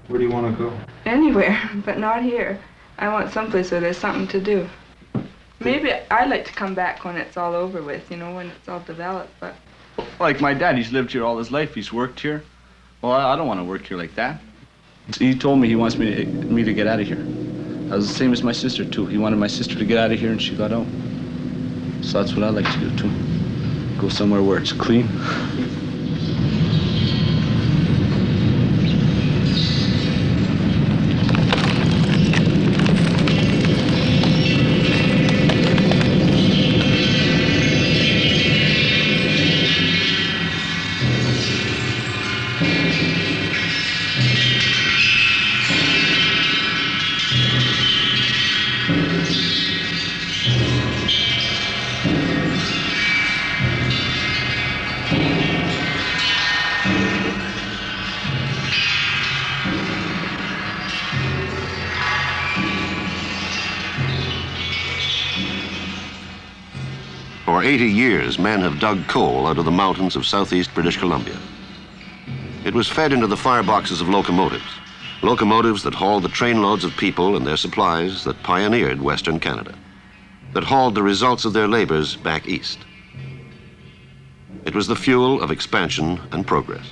Where do you want to go? Anywhere, but not here. I want someplace where there's something to do. Maybe I'd like to come back when it's all over with, you know, when it's all developed, but... Like my dad, he's lived here all his life. He's worked here. Well, I don't want to work here like that. He told me he wants me to get out of here. I was the same as my sister, too. He wanted my sister to get out of here, and she got out. So that's what I like to do, too. Go somewhere where it's clean. For 80 years, men have dug coal out of the mountains of southeast British Columbia. It was fed into the fireboxes of locomotives that hauled the trainloads of people and their supplies that pioneered Western Canada, that hauled the results of their labors back east. It was the fuel of expansion and progress.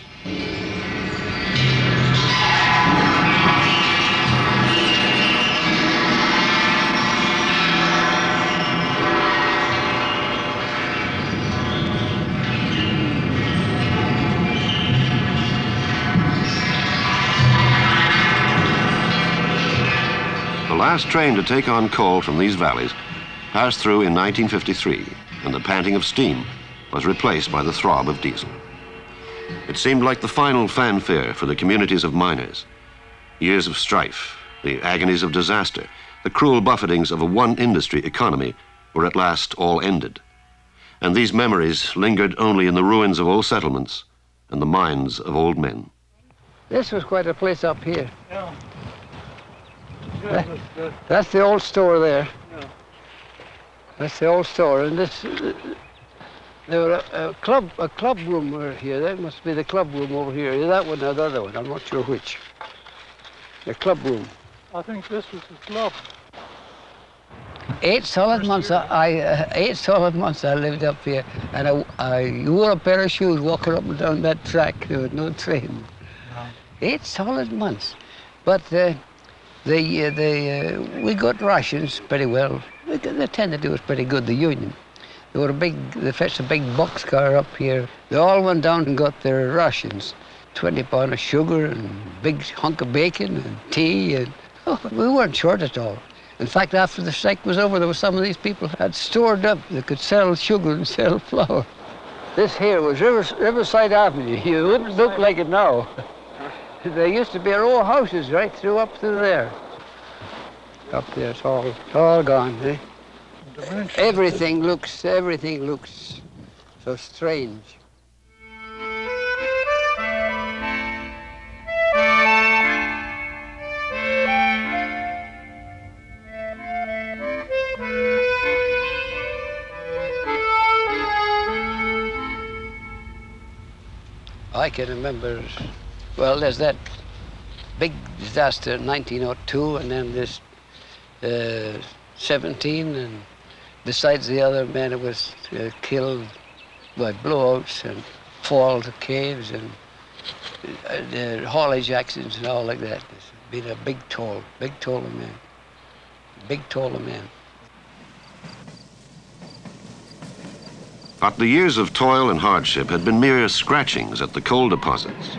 The last train to take on coal from these valleys passed through in 1953, and the panting of steam was replaced by the throb of diesel. It seemed like the final fanfare for the communities of miners. Years of strife, the agonies of disaster, the cruel buffetings of a one-industry economy were at last all ended. And these memories lingered only in the ruins of old settlements and the minds of old men. This was quite a place up here. Yeah. That's the old store there. Yeah. That's the old store, and this. There were a club room over here. That must be the club room over here. That one or the other one. I'm not sure which. The club room. I think this was the club. 8 solid months. 8 solid months I lived up here, and I wore a pair of shoes walking up and down that track. There was no train. No. 8 solid months, but. We got rations pretty well. They tended to do us pretty good, the union. They fetched a big boxcar up here. They all went down and got their rations. 20 pounds of sugar and a big hunk of bacon and tea. And we weren't short at all. In fact, after the strike was over, there were some of these people had stored up. They could sell sugar and sell flour. This here was Riverside Avenue. You wouldn't look like it now. There used to be a row of houses right through up through there. Up there, it's all gone, eh? Everything looks so strange. I can remember, well, there's that big disaster in 1902, and then this 17, and besides the other men who was killed by blowouts and fall to caves and haulage accidents and all like that. It's been a big toll of men. Big toll of men. But the years of toil and hardship had been mere scratchings at the coal deposits.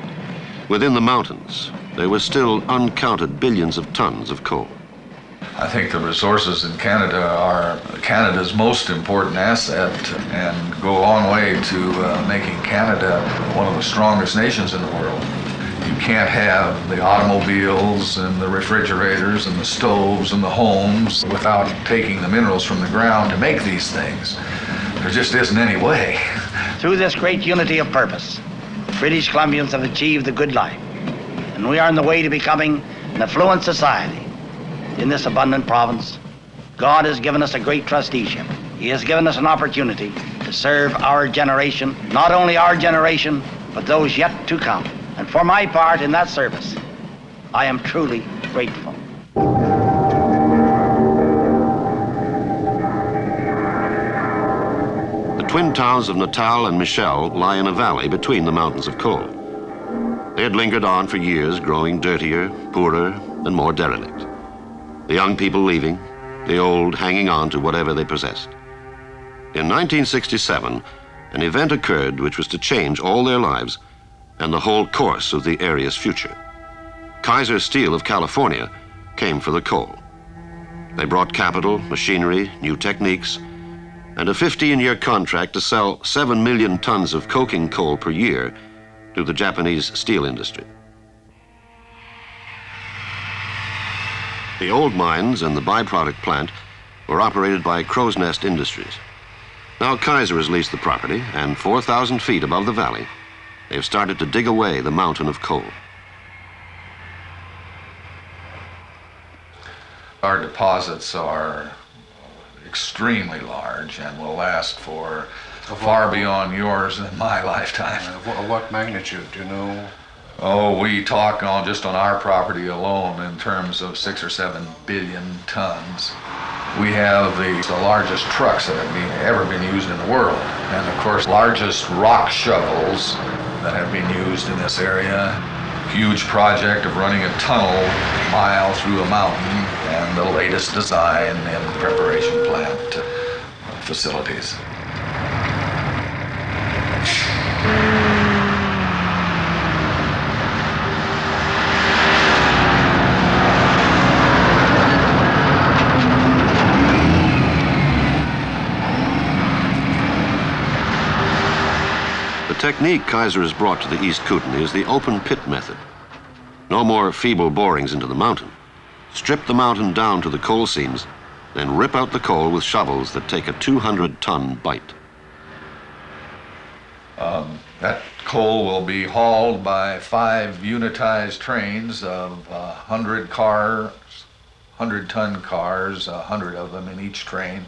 Within the mountains, there were still uncounted billions of tons of coal. I think the resources in Canada are Canada's most important asset and go a long way to making Canada one of the strongest nations in the world. You can't have the automobiles and the refrigerators and the stoves and the homes without taking the minerals from the ground to make these things. There just isn't any way. Through this great unity of purpose, British Columbians have achieved the good life, and we are on the way to becoming an affluent society. In this abundant province, God has given us a great trusteeship. He has given us an opportunity to serve our generation, not only our generation, but those yet to come. And for my part in that service, I am truly grateful. The twin towns of Natal and Michel lie in a valley between the mountains of coal. They had lingered on for years, growing dirtier, poorer, and more derelict. The young people leaving, the old hanging on to whatever they possessed. In 1967, an event occurred which was to change all their lives and the whole course of the area's future. Kaiser Steel of California came for the coal. They brought capital, machinery, new techniques, and a 15-year contract to sell 7 million tons of coking coal per year to the Japanese steel industry. The old mines and the byproduct plant were operated by Crow's Nest Industries. Now Kaiser has leased the property, and 4,000 feet above the valley, they've started to dig away the mountain of coal. Our deposits are extremely large and will last for far beyond yours and my lifetime. What magnitude, do you know? Oh, we talk on just on our property alone in terms of 6 or 7 billion tons. We have the largest trucks that have ever been used in the world, and of course largest rock shovels that have been used in this area. Huge project of running a tunnel a mile through a mountain, and the latest design in preparation plant facilities. The technique Kaiser has brought to the East Kootenai is the open pit method. No more feeble borings into the mountain. Strip the mountain down to the coal seams, then rip out the coal with shovels that take a 200-ton bite. That coal will be hauled by 5 unitized trains of 100 cars, 100-ton cars, 100 of them in each train,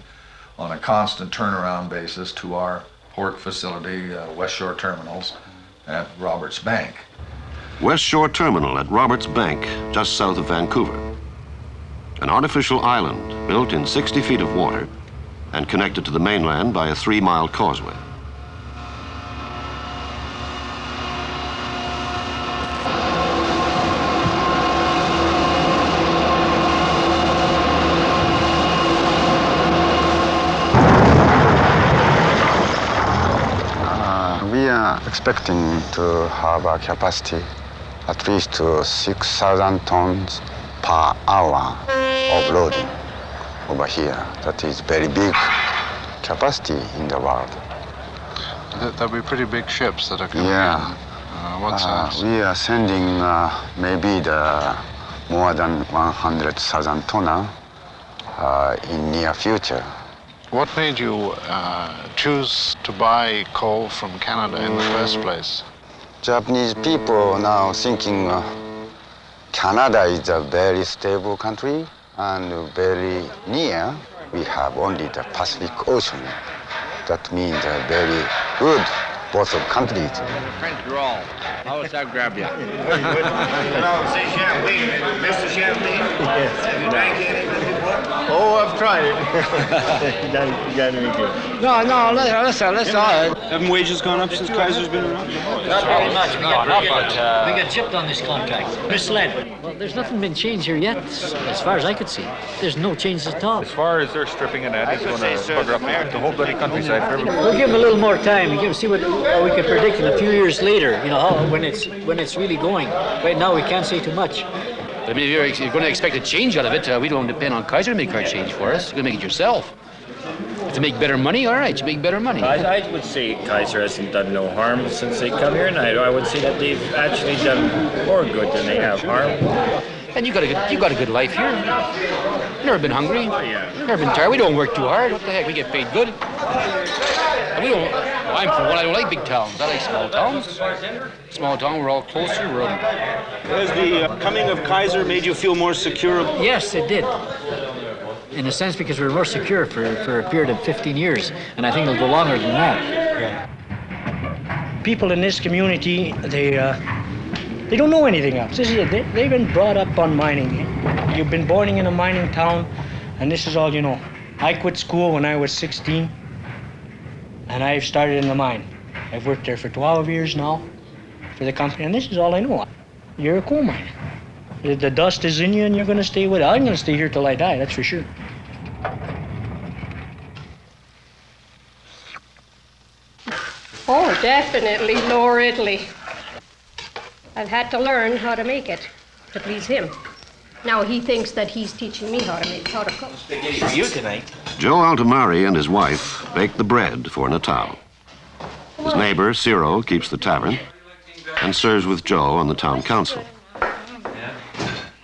on a constant turnaround basis to our port facility, West Shore Terminals at Roberts Bank. West Shore Terminal at Roberts Bank, just south of Vancouver. An artificial island built in 60 feet of water and connected to the mainland by a 3-mile causeway. We are expecting to have a capacity at least 6,000 tons per hour of loading over here. That is very big capacity in the world. There'll be pretty big ships that are coming Yeah. in. What size? We are sending maybe the more than 100,000 tonner in near future. What made you choose to buy coal from Canada in the first place? Japanese people now thinking Canada is a very stable country and very near. We have only the Pacific Ocean. That means very good, both of countries. French drawl. How does that grab you? Say champagne, Mr. Champagne. Yes. Have you drank anything before? Oh, I've tried it. You gotta be good. No, let's all. Haven't wages gone up since Kaiser's been around? Not very much. We got chipped on this contract. Misled. Well, there's nothing been changed here yet, as far as I could see. There's no changes at all. As far as they're stripping it at, it's going to bugger up the whole bloody countryside for everybody. We'll give them a little more time and see what we can predict in a few years later. You know, when it's really going. Right now, we can't say too much. But I mean, if you're going to expect a change out of it, we don't depend on Kaiser to make our change for us. You're going to make it yourself. To make better money, all right, you make better money. I would say Kaiser hasn't done no harm since they come here, and I would say that they've actually done more good than they have harm. And you got a good life here. You've never been hungry. Oh, yeah. You've never been tired. We don't work too hard. What the heck? We get paid good. And we don't. Well, I'm for one. I don't like big towns. I like small towns. Small town. We're all closer. Has the coming of Kaiser made you feel more secure? Yes, it did. In a sense, because we were more secure for a period of 15 years, and I think it'll go longer than that. People in this community, they They don't know anything else. This is it. They've been brought up on mining. You've been born in a mining town, and this is all you know. I quit school when I was 16, and I've started in the mine. I've worked there for 12 years now for the company, and this is all I know. You're a coal miner. The dust is in you, and you're going to stay with it. I'm going to stay here till I die, that's for sure. Oh, definitely Lower Italy. I've had to learn how to make it to please him. Now he thinks that he's teaching me how to cook. Spaghetti for you tonight. Joe Altamari and his wife bake the bread for Natal. His neighbor, Ciro, keeps the tavern and serves with Joe on the town council.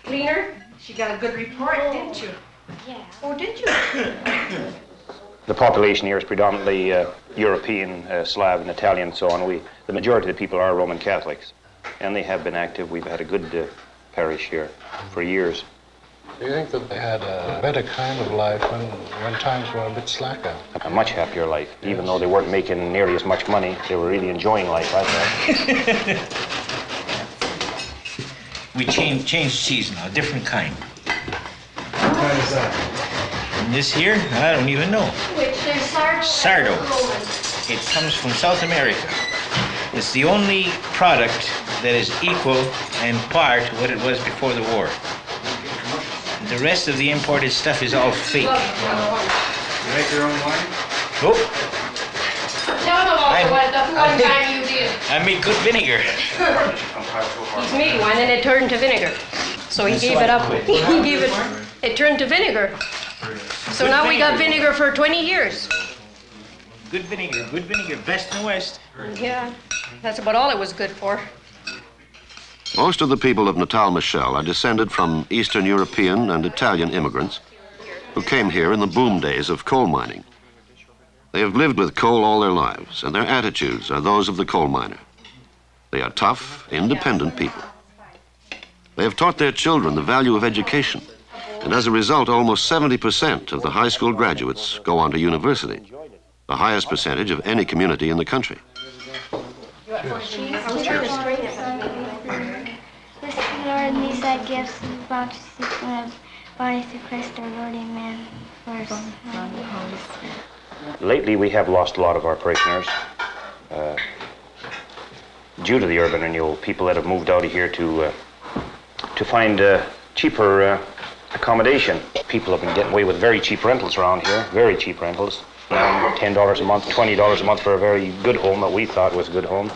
Cleaner? She got a good report, didn't you? Yeah. Oh, did you? The population here is predominantly European, Slav, and Italian, and so on. The majority of the people are Roman Catholics, and they have been active. We've had a good parish here for years. Do you think that they had a better kind of life when times were a bit slacker? A much happier life. Yes. Even though they weren't making nearly as much money, they were really enjoying life, I thought. We changed cheese now, a different kind. What kind is that? And this here, I don't even know. Which there's Sardo. It comes from South America. It's the only product that is equal and par to what it was before the war. The rest of the imported stuff is all fake. You make your own wine? Oh. Tell them about the one time you did. I make good vinegar. He's made one and it turned to vinegar. So he gave it up. It turned to vinegar. So now we got vinegar for 20 years. Good vinegar, best in the West. Yeah, that's about all it was good for. Most of the people of Natal and Michel are descended from Eastern European and Italian immigrants who came here in the boom days of coal mining. They have lived with coal all their lives, and their attitudes are those of the coal miner. They are tough, independent people. They have taught their children the value of education, and as a result, almost 70% of the high school graduates go on to university, the highest percentage of any community in the country. This Lord, these thy gifts, bounty through Christ our Lord, amen. Lately, we have lost a lot of our parishioners due to the urban renewal. People that have moved out of here to find cheaper accommodation. People have been getting away with very cheap rentals around here, very cheap rentals. $10 a month, $20 a month for a very good home that we thought was a good home.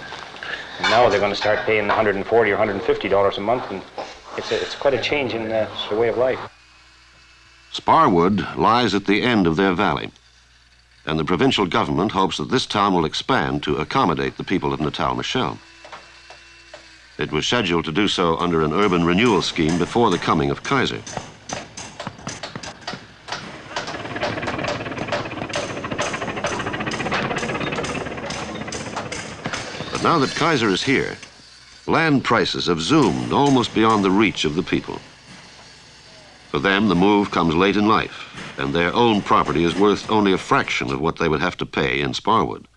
And now they're going to start paying $140 or $150 a month, and it's quite a change in the way of life. Sparwood lies at the end of their valley, and the provincial government hopes that this town will expand to accommodate the people of Natal and Michel. It was scheduled to do so under an urban renewal scheme before the coming of Kaiser. But now that Kaiser is here, land prices have zoomed almost beyond the reach of the people. For them, the move comes late in life, and their own property is worth only a fraction of what they would have to pay in Sparwood.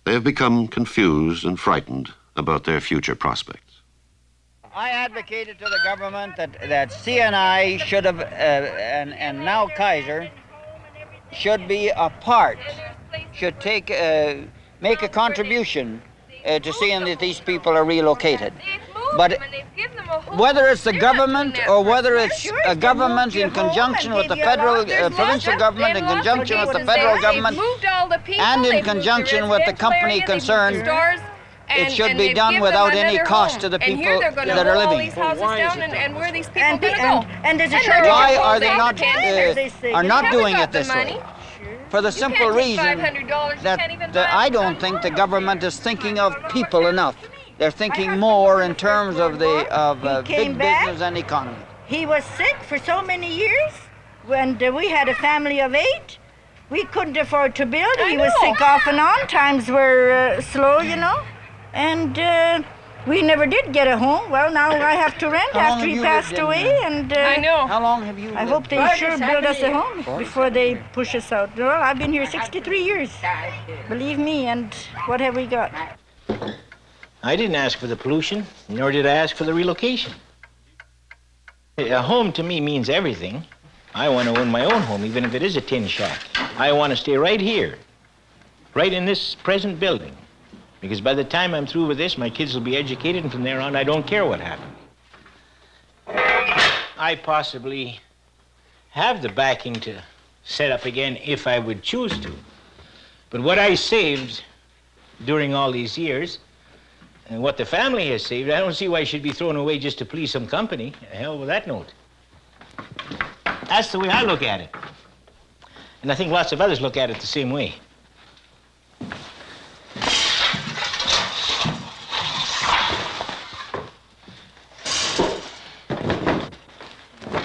They have become confused and frightened about their future prospects. I advocated to the government that CNI should have, and now Kaiser, should be a part, should make a contribution to seeing that these people are relocated. But whether it's the government or whether it's a government in conjunction with the federal, provincial government, in conjunction with the federal government, and in conjunction with the company concerned, it should be done without any cost to the people that are living. Why are they not doing it this way? For the simple reason that I don't think the government is thinking of people enough. They're thinking more in terms of big business and economy. He was sick for so many years. When we had a family of 8, we couldn't afford to build. He was sick off and on. Times were slow, you know. And we never did get a home. Well, now I have to rent after he passed away. And I know. How long have you lived? I hope they sure build us a home before they push us out. Well, I've been here 63 years. Believe me, and what have we got? I didn't ask for the pollution, nor did I ask for the relocation. A home to me means everything. I want to own my own home, even if it is a tin shack. I want to stay right here, right in this present building. Because by the time I'm through with this, my kids will be educated, and from there on, I don't care what happens. I possibly have the backing to set up again if I would choose to. But what I saved during all these years, and what the family has saved, I don't see why it should be thrown away just to please some company. Hell with that note. That's the way I look at it. And I think lots of others look at it the same way.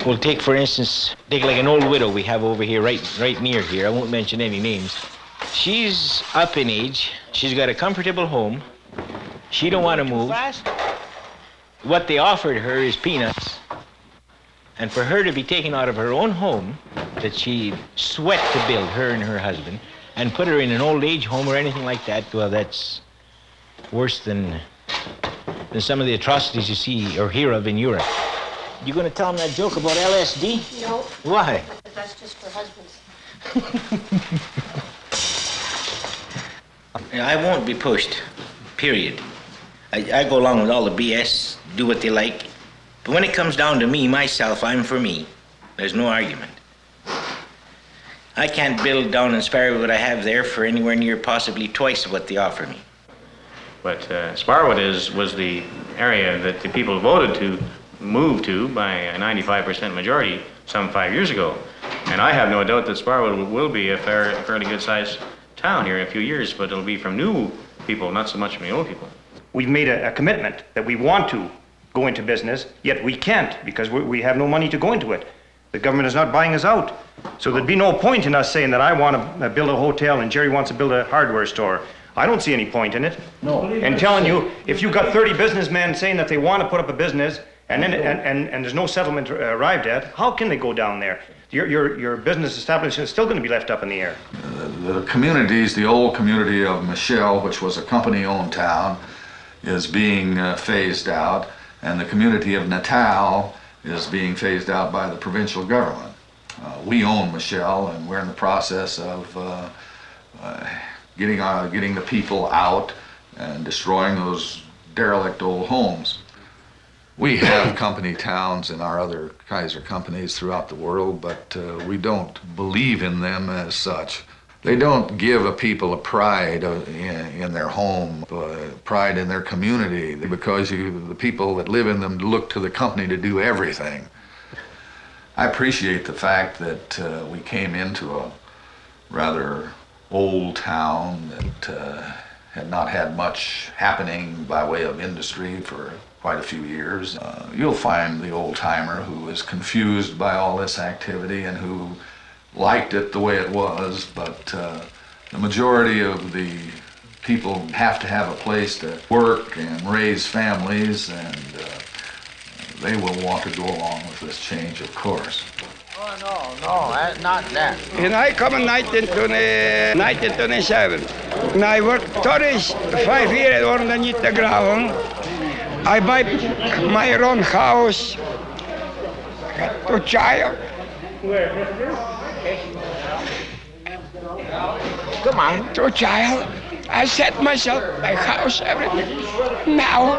We'll take, for instance, like an old widow we have over here, right near here. I won't mention any names. She's up in age. She's got a comfortable home. She don't want to move. What they offered her is peanuts. And for her to be taken out of her own home that she sweat to build, her and her husband, and put her in an old age home or anything like that, well, that's worse than some of the atrocities you see or hear of in Europe. You gonna tell them that joke about LSD? No. Why? That's just for husbands. I won't be pushed, period. I go along with all the BS, do what they like. But when it comes down to me, myself, I'm for me. There's no argument. I can't build down in Sparrow what I have there for anywhere near possibly twice what they offer me. But Sparwood was the area that the people voted to move to by a 95% majority some 5 years ago. And I have no doubt that Sparwood will be a fairly good-sized town here in a few years, but it'll be from new people, not so much from the old people. We've made a commitment that we want to go into business, yet we can't because we have no money to go into it. The government is not buying us out. So there'd be no point in us saying that I want to build a hotel and Jerry wants to build a hardware store. I don't see any point in it. No. And telling you, if you've got 30 businessmen saying that they want to put up a business and then and there's no settlement arrived at, how can they go down there? Your business establishment is still going to be left up in the air. The communities, the old community of Michel, which was a company-owned town, is being phased out, and the community of Natal is being phased out by the provincial government. We own Michel, and we're in the process of getting the people out and destroying those derelict old homes. We have company towns in our other Kaiser companies throughout the world, but we don't believe in them as such. They don't give a people a pride in their home, pride in their community, because the people that live in them look to the company to do everything. I appreciate the fact that we came into a rather old town that had not had much happening by way of industry for quite a few years. You'll find the old-timer who is confused by all this activity and who liked it the way it was, but the majority of the people have to have a place to work and raise families, and they will want to go along with this change, of course. Oh, no, not that. And I come in 1927. And I worked 35 years underneath the ground. I buy my own house. Got 2 child. Come on. 2 child. I set myself, my house, everything. Now,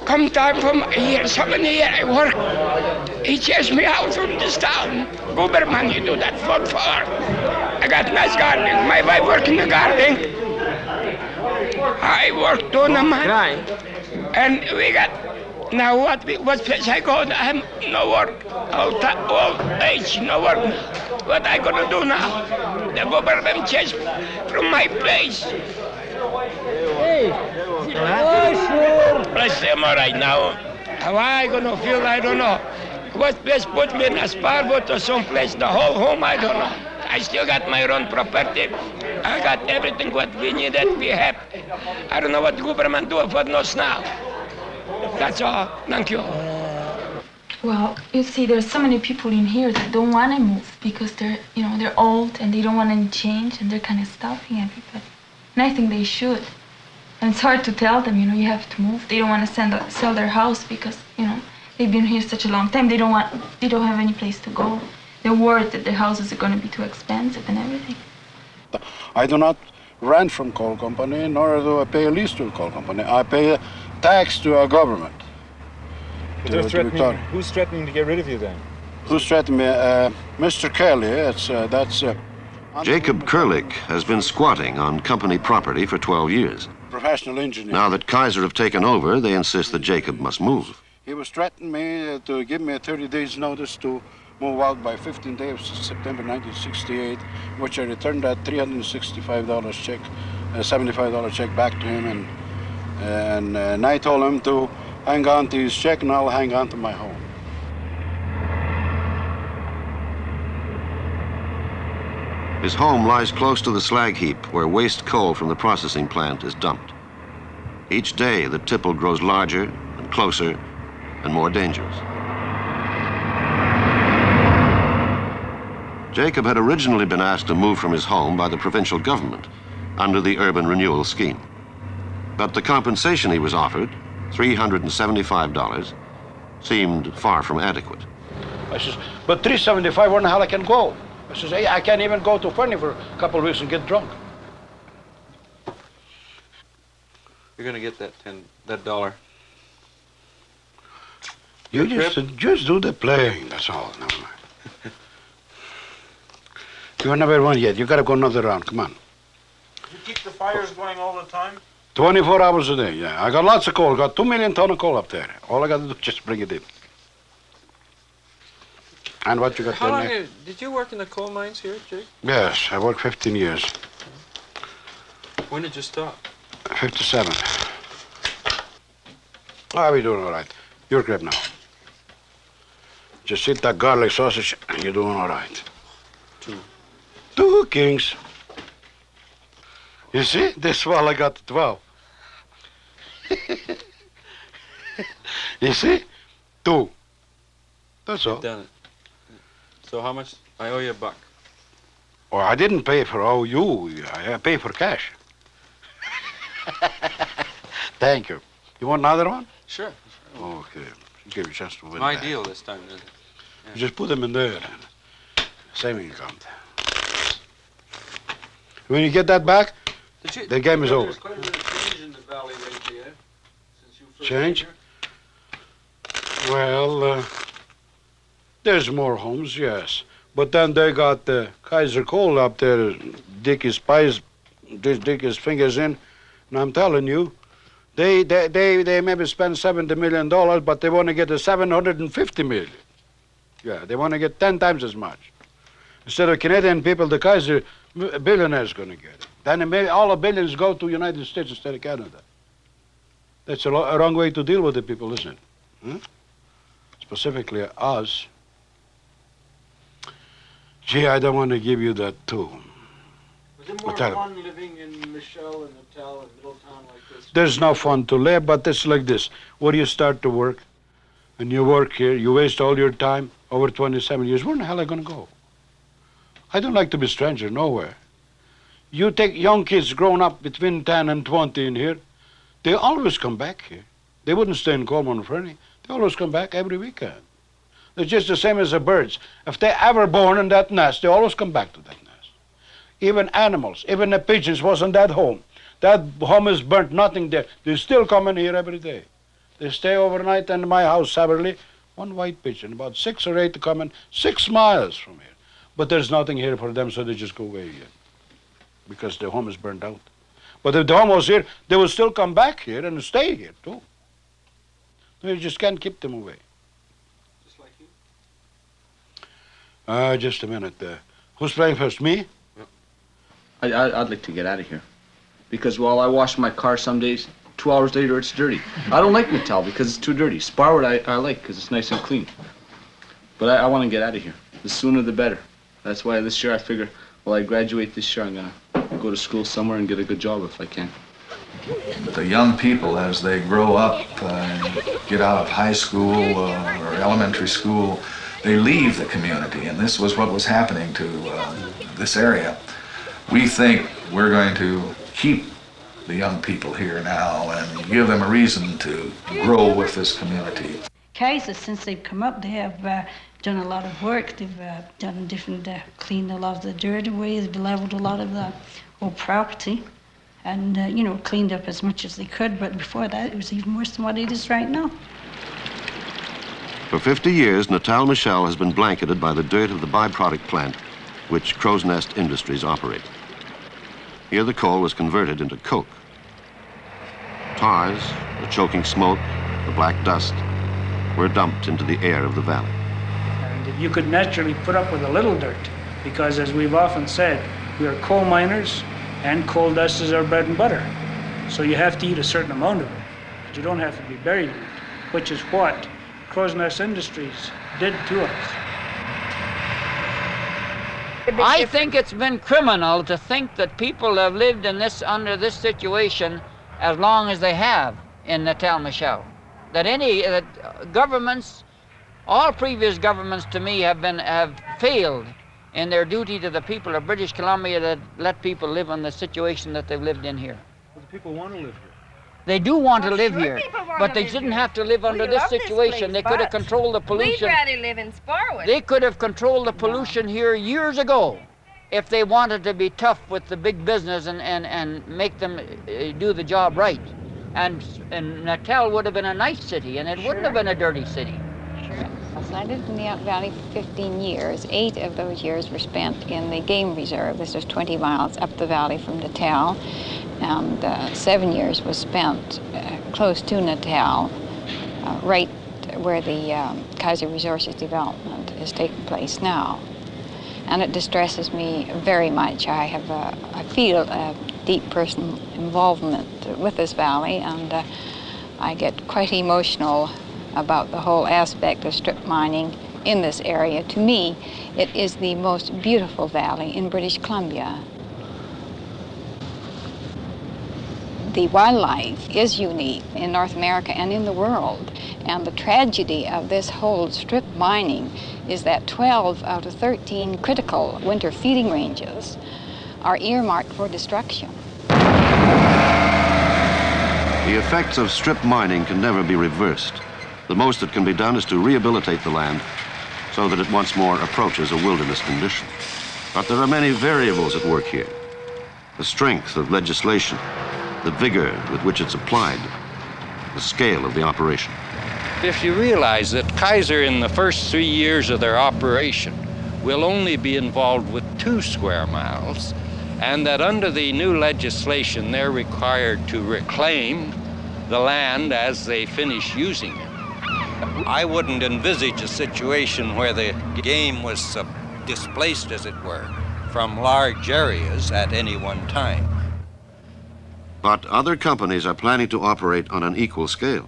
come time from here, 7 years I work. He chased me out from this town. Gooberman, you do that for far. I got nice gardening. My wife work in the garden. I work too, man. And we got, now what place I go, I'm no work. Old age, no work. What I gonna do now? The government chased me from my place. Hey, I say I'm all right now. How I gonna feel, I don't know. What place put me in a Sparwood or someplace, the whole home, I don't know. I still got my own property. I got everything what we needed, we have. I don't know what the government do for us now. That's all. Thank you. Well, you see, there's so many people in here that don't want to move because they're old and they don't want any change and they're kind of stopping everybody. And I think they should. And it's hard to tell them, you have to move. They don't want to sell their house because, they've been here such a long time. They don't have any place to go. They're worried that their houses are going to be too expensive and everything. I do not rent from coal company, nor do I pay a lease to a coal company. I pay a tax to our government. Who's threatening to get rid of you then? Who's threatening me? Mr. Kelly. That's. Jacob Kurlik has been squatting on company property for 12 years. Professional engineer. Now that Kaiser have taken over, they insist that Jacob must move. He was threatening me to give me a 30 days notice to move out by 15th day of September 1968, which I returned that $365 check, $75 check back to him, and I told him to hang on to his check and I'll hang on to my home. His home lies close to the slag heap where waste coal from the processing plant is dumped. Each day, the tipple grows larger and closer and more dangerous. Jacob had originally been asked to move from his home by the provincial government under the urban renewal scheme. But the compensation he was offered, $375, seemed far from adequate. I says, but $375, where in the hell I can go? I says, hey, I can't even go to Fernie for a couple of weeks and get drunk. You're gonna get that dollar. You just do the playing, that's all. Never mind. You're never won yet. You gotta go another round. Come on. You keep the fires going all the time? 24 hours a day, yeah. I got lots of coal. Got 2 million tons of coal up there. All I gotta do is just bring it in. And what you got How there long did you work in the coal mines here, Jake? Yes, I worked 15 years. When did you stop? 57. Oh, we're doing all right. Your grip now. Just eat that garlic sausage and you're doing all right. 2 kings. You see? This while I got 12. You see? 2. That's all. You've done it. So how much? I owe you $1. Oh, I didn't pay for OU. I pay for cash. Thank you. You want another one? Sure. Okay. Give you a chance to win. My deal this time, isn't it? Yeah. You just put them in there. Saving account. When you get that back, the game is over. There's quite a bit of change in the valley lately, eh? Since you first Change? Well, there's more homes, yes. But then they got Kaiser Coal up there, dig his fingers in. And I'm telling you, they maybe spend $70 million, but they want to get a $750 million. Yeah, they want to get 10 times as much. Instead of Canadian people, the Kaiser billionaires going to get it. Then maybe all the billions go to United States instead of Canada. That's a wrong way to deal with the people, isn't it? Hmm? Specifically us. Gee, I don't want to give you that too. Was it more fun living in Michel and Natal and Middletown like this? There's no fun to live, but it's like this. When you start to work, and you work here, you waste all your time, over 27 years, where in the hell are you going to go? I don't like to be a stranger, nowhere. You take young kids grown up between 10 and 20 in here, they always come back here. They wouldn't stay in Coleman or Fernie. They always come back every weekend. They're just the same as the birds. If they're ever born in that nest, they always come back to that nest. Even animals, even the pigeons wasn't that home. That home is burnt, nothing there. They still come in here every day. They stay overnight in my house, Saberly. One white pigeon, about 6 or 8 to come in, 6 miles from here. But there's nothing here for them, so they just go away again. Because the home is burned out. But if the home was here, they will still come back here and stay here, too. You just can't keep them away. Just like you? Just a minute. Who's playing first, me? I'd like to get out of here. Because while I wash my car some days, 2 hours later it's dirty. I don't like Natal because it's too dirty. Sparwood I like because it's nice and clean. But I want to get out of here. The sooner the better. That's why this year I figure, well, I graduate this year, I'm going to go to school somewhere and get a good job if I can. The young people, as they grow up and get out of high school or elementary school, they leave the community, and this was what was happening to this area. We think we're going to keep the young people here now and give them a reason to grow with this community. Kaiser, since they've come up, they have done a lot of work. They've done different, cleaned a lot of the dirt away. They've leveled a lot of the old property and, you know, cleaned up as much as they could. But before that, it was even worse than what it is right now. For 50 years, Natal and Michel has been blanketed by the dirt of the byproduct plant which Crow's Nest Industries operate. Here the coal was converted into coke. Tars, the choking smoke, the black dust were dumped into the air of the valley. And you could naturally put up with a little dirt because, as we've often said, we are coal miners and coal dust is our bread and butter. So you have to eat a certain amount of it, but you don't have to be buried in it, which is what Crow's Nest Industries did to us. I think it's been criminal to think that people have lived in this, under this situation as long as they have in Natal and Michel. That governments, all previous governments to me have failed in their duty to the people of British Columbia that let people live in the situation that they've lived in here. Well, the people want to live here. They do want to live here, but they didn't have to live under this situation. They could have controlled the pollution. We'd rather live in Sparwood. They could have controlled the pollution here years ago if they wanted to be tough with the big business and make them do the job right. And Natal would have been a nice city, and it wouldn't have been a dirty city. So I lived in the Out Valley for 15 years. 8 of those years were spent in the game reserve. This is 20 miles up the valley from Natal. And 7 years was spent close to Natal, right where the Kaiser Resources development is taking place now. And it distresses me very much. I feel a deep personal involvement with this valley, and I get quite emotional about the whole aspect of strip mining in this area. To me, it is the most beautiful valley in British Columbia. The wildlife is unique in North America and in the world. And the tragedy of this whole strip mining is that 12 out of 13 critical winter feeding ranges are earmarked for destruction. The effects of strip mining can never be reversed. The most that can be done is to rehabilitate the land so that it once more approaches a wilderness condition. But there are many variables at work here. The strength of legislation, the vigor with which it's applied, the scale of the operation. If you realize that Kaiser in the first 3 years of their operation will only be involved with 2 square miles, and that under the new legislation they're required to reclaim the land as they finish using it, I wouldn't envisage a situation where the game was displaced, as it were, from large areas at any one time. But other companies are planning to operate on an equal scale.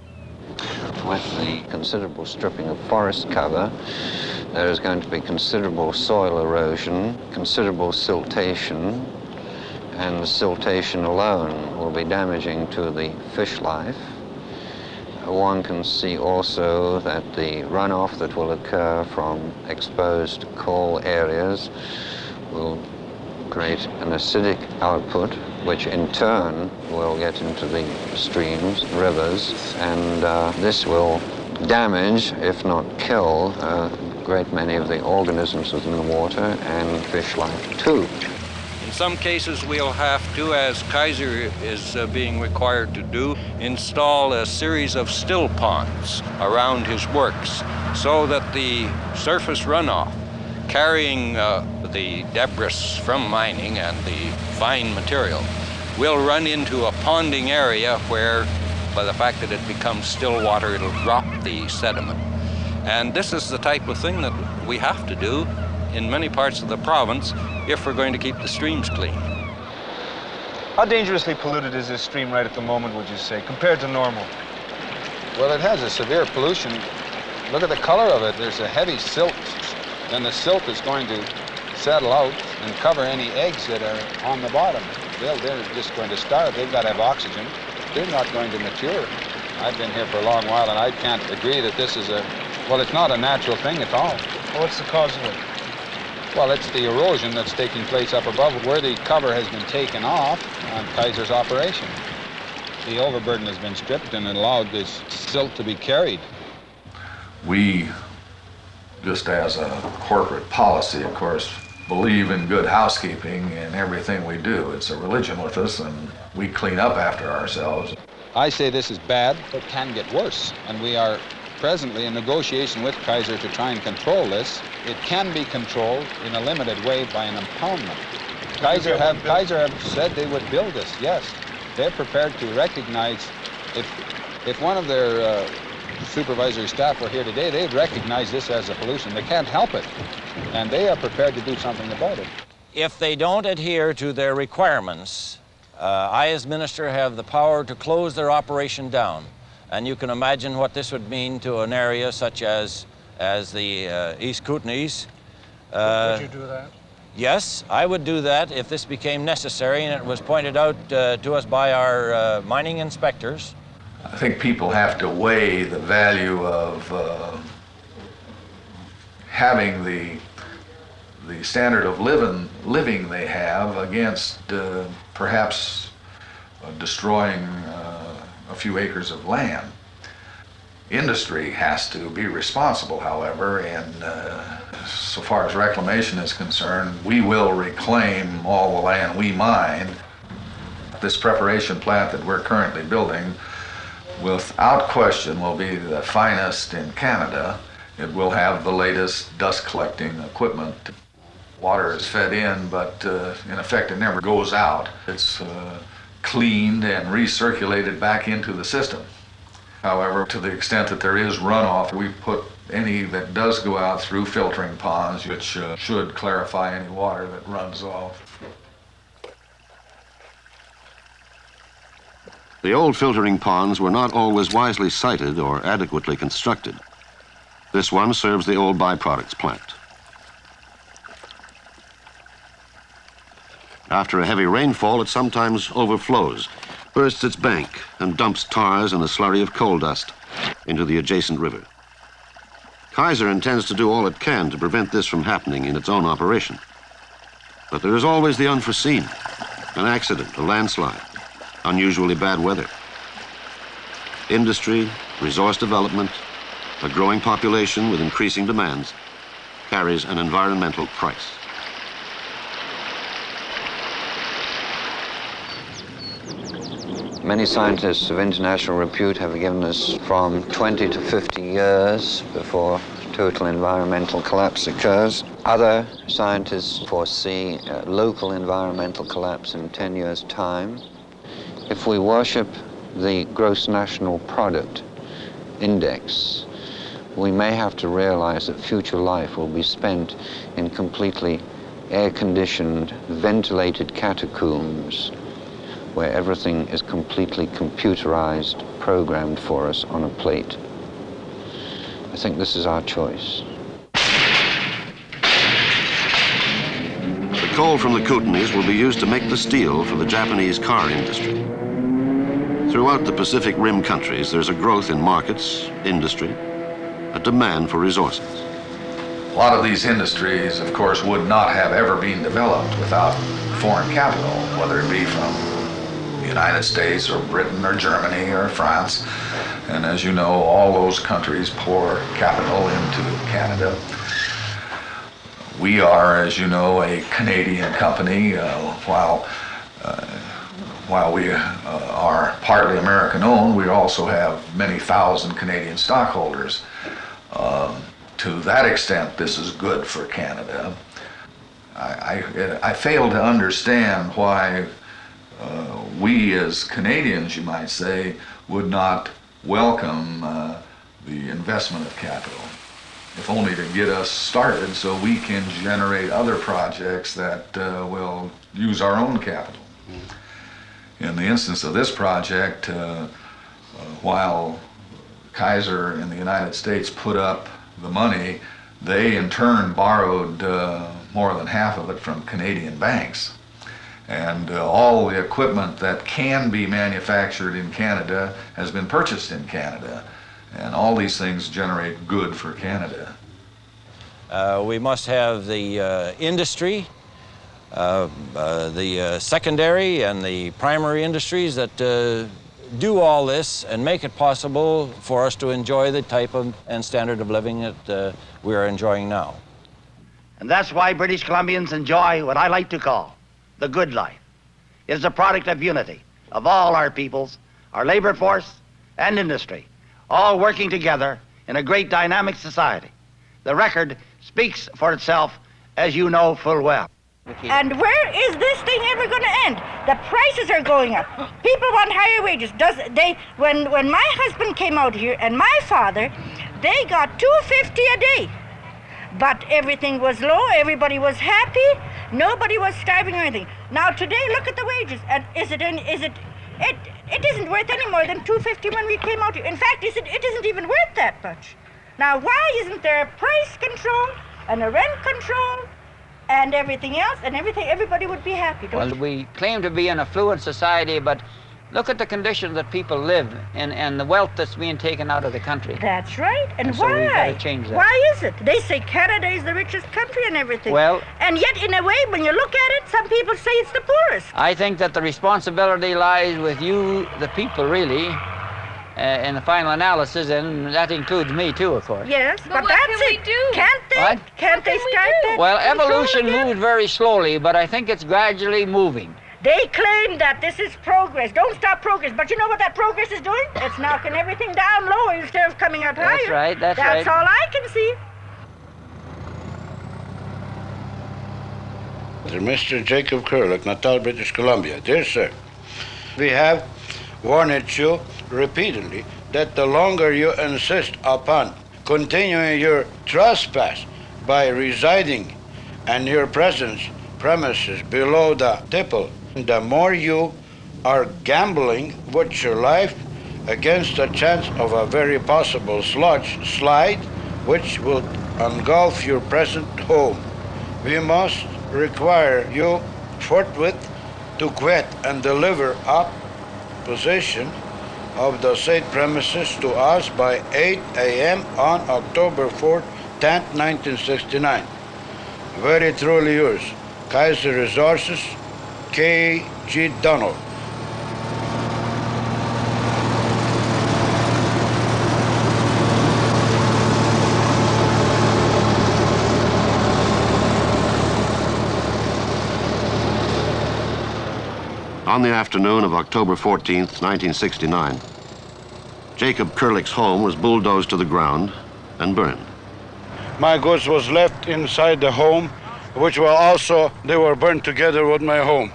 With the considerable stripping of forest cover, there is going to be considerable soil erosion, considerable siltation, and the siltation alone will be damaging to the fish life. One can see also that the runoff that will occur from exposed coal areas will create an acidic output, which in turn will get into the streams, rivers, and this will damage, if not kill, a great many of the organisms within the water and fish life too. In some cases we'll have to, as Kaiser is being required to do, install a series of still ponds around his works so that the surface runoff carrying the debris from mining and the fine material will run into a ponding area where, by the fact that it becomes still water, it'll drop the sediment. And this is the type of thing that we have to do in many parts of the province if we're going to keep the streams clean. How dangerously polluted is this stream right at the moment, would you say, compared to normal? Well, it has a severe pollution. Look at the color of it. There's a heavy silt. Then the silt is going to settle out and cover any eggs that are on the bottom. They're just going to starve. They've got to have oxygen. They're not going to mature. I've been here for a long while, and I can't agree that this is well, it's not a natural thing at all. Well, what's the cause of it? Well, it's the erosion that's taking place up above where the cover has been taken off on Kaiser's operation. the overburden has been stripped and allowed this silt to be carried. We, just as a corporate policy, of course, believe in good housekeeping in everything we do. It's a religion with us, and we clean up after ourselves. I say this is bad. It can get worse, and we are presently in negotiation with Kaiser to try and control this. It can be controlled in a limited way by an impoundment. Kaiser have said they would build this, yes. They're prepared to recognize, if one of their supervisory staff were here today, they'd recognize this as a pollution. They can't help it, and they are prepared to do something about it. If they don't adhere to their requirements, I as minister have the power to close their operation down. And you can imagine what this would mean to an area such as the East Kootenays. Would you do that? Yes, I would do that if this became necessary and it was pointed out to us by our mining inspectors. I think people have to weigh the value of having the standard of living they have against perhaps destroying a few acres of land. Industry has to be responsible, however, and so far as reclamation is concerned, we will reclaim all the land we mine. This preparation plant that we're currently building, without question, will be the finest in Canada. It will have the latest dust collecting equipment. Water is fed in, but in effect it never goes out. It's cleaned and recirculated back into the system. However, to the extent that there is runoff, we put any that does go out through filtering ponds, which should clarify any water that runs off. The old filtering ponds were not always wisely sited or adequately constructed. This one serves the old byproducts plant. After a heavy rainfall, it sometimes overflows, bursts its bank, and dumps tars and a slurry of coal dust into the adjacent river. Kaiser intends to do all it can to prevent this from happening in its own operation. But there is always the unforeseen, an accident, a landslide, unusually bad weather. Industry, resource development, a growing population with increasing demands, carries an environmental price. Many scientists of international repute have given us from 20 to 50 years before total environmental collapse occurs. Other scientists foresee a local environmental collapse in 10 years' time. If we worship the gross national product index, we may have to realize that future life will be spent in completely air-conditioned, ventilated catacombs where everything is completely computerized, programmed for us on a plate. I think this is our choice. The coal from the Kootenays will be used to make the steel for the Japanese car industry. Throughout the Pacific Rim countries, there's a growth in markets, industry, a demand for resources. A lot of these industries, of course, would not have ever been developed without foreign capital, whether it be from the United States or Britain or Germany or France. And as you know, all those countries pour capital into Canada. We are, as you know, a Canadian company. While we are partly American-owned, we also have many thousand Canadian stockholders. To that extent, this is good for Canada. I fail to understand why we as Canadians, you might say, would not welcome the investment of capital, if only to get us started so we can generate other projects that will use our own capital. In the instance of this project, while Kaiser in the United States put up the money, they in turn borrowed more than half of it from Canadian banks. And all the equipment that can be manufactured in Canada has been purchased in Canada. And all these things generate good for Canada. We must have the industry, the secondary and the primary industries that do all this and make it possible for us to enjoy the type of and standard of living that we are enjoying now. And that's why British Columbians enjoy what I like to call the good life. It is a product of unity of all our peoples, our labor force and industry, all working together in a great dynamic society. The record speaks for itself, as you know full well. And where is this thing ever going to end? The prices are going up. People want higher wages. When my husband came out here and my father, they got $2.50 a day. But everything was low, everybody was happy, nobody was starving or anything. Now today, look at the wages. And it isn't worth any more than $2.50 when we came out here. In fact, it isn't even worth that much. Now, why isn't there a price control and a rent control and everything else, and everybody would be happy? Well, we claim to be an affluent society, but look at the conditions that people live in and the wealth that's being taken out of the country. That's right. And so why? we've got to change that. Why is it? They say Canada is the richest country and everything. Well, and yet, in a way, when you look at it, some people say it's the poorest. I think that the responsibility lies with you, the people, really, in the final analysis, and that includes me too, of course. Yes, but that's it. Can't they start that? Well, evolution moves very slowly, but I think it's gradually moving. They claim that this is progress. Don't stop progress. But you know what that progress is doing? It's knocking everything down lower instead of coming up higher. That's right, that's right. That's all I can see. Mr. Jacob Curlick, Natal, British Columbia. Dear sir, we have warned you repeatedly that the longer you insist upon continuing your trespass by residing in your present premises below the tipple, the more you are gambling with your life against the chance of a very possible slide which will engulf your present home. We must require you forthwith to quit and deliver up possession of the said premises to us by 8 a.m. on October 4th, 10th, 1969. Very truly yours, Kaiser Resources, K.G. Donald. On the afternoon of October 14th, 1969, Jacob Curlick's home was bulldozed to the ground and burned. My goods was left inside the home, which they were burned together with my home.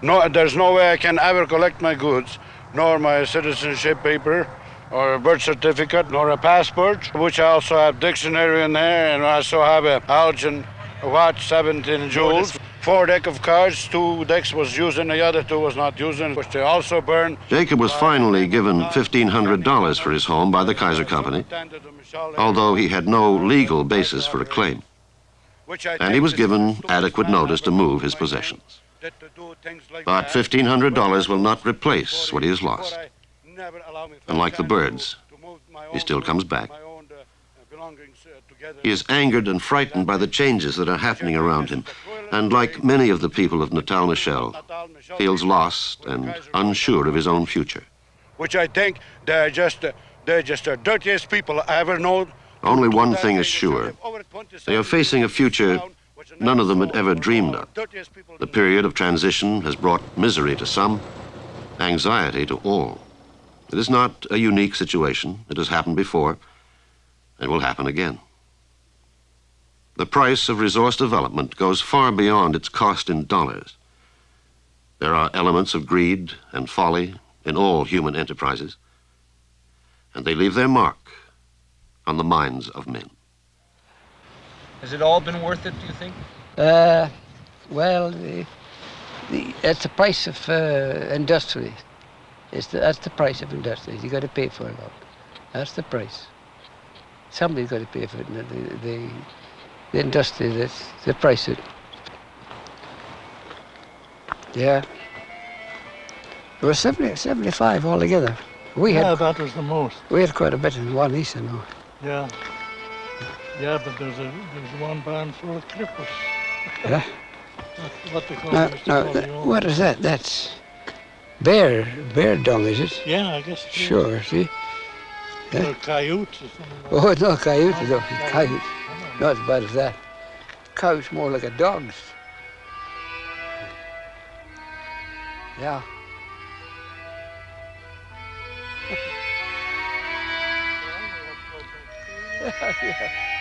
No, there's no way I can ever collect my goods, nor my citizenship paper, or a birth certificate, nor a passport, which I also have dictionary in there, and I also have a Elgin watch, 17 jewels. 4 deck of cards, 2 decks was used and the other 2 was not used, which they also burned. Jacob was finally given $1,500 for his home by the Kaiser Company, although he had no legal basis for a claim. And he was given adequate notice to move his possessions. But $1,500 will not replace what he has lost. And like the birds, he still comes back. He is angered and frightened by the changes that are happening around him, and like many of the people of Natal and Michel, feels lost and unsure of his own future. Which I think they're just the dirtiest people I ever known. Only one thing is sure. They are facing a future none of them had ever dreamed of. The period of transition has brought misery to some, anxiety to all. It is not a unique situation. It has happened before and will happen again. The price of resource development goes far beyond its cost in dollars. There are elements of greed and folly in all human enterprises, and they leave their mark on the minds of men. Has it all been worth it, do you think? Well, that's the price of industry. That's the price of industry. You got to pay for it all. That's the price. Somebody's got to pay for it. The industry, that's the price of it. Yeah. There were 75 altogether. That was the most. We had quite a bit in one east, you know. Yeah. Yeah, but there's one band full of cripples. Yeah. What they call What is that? That's Bear dung, is it? Yeah, I guess. Sure, see? Or coyotes or something. Oh, it's not coyotes, no. Coyotes. Not as bad as that. Coyotes more like a dog's. Yeah. Yeah.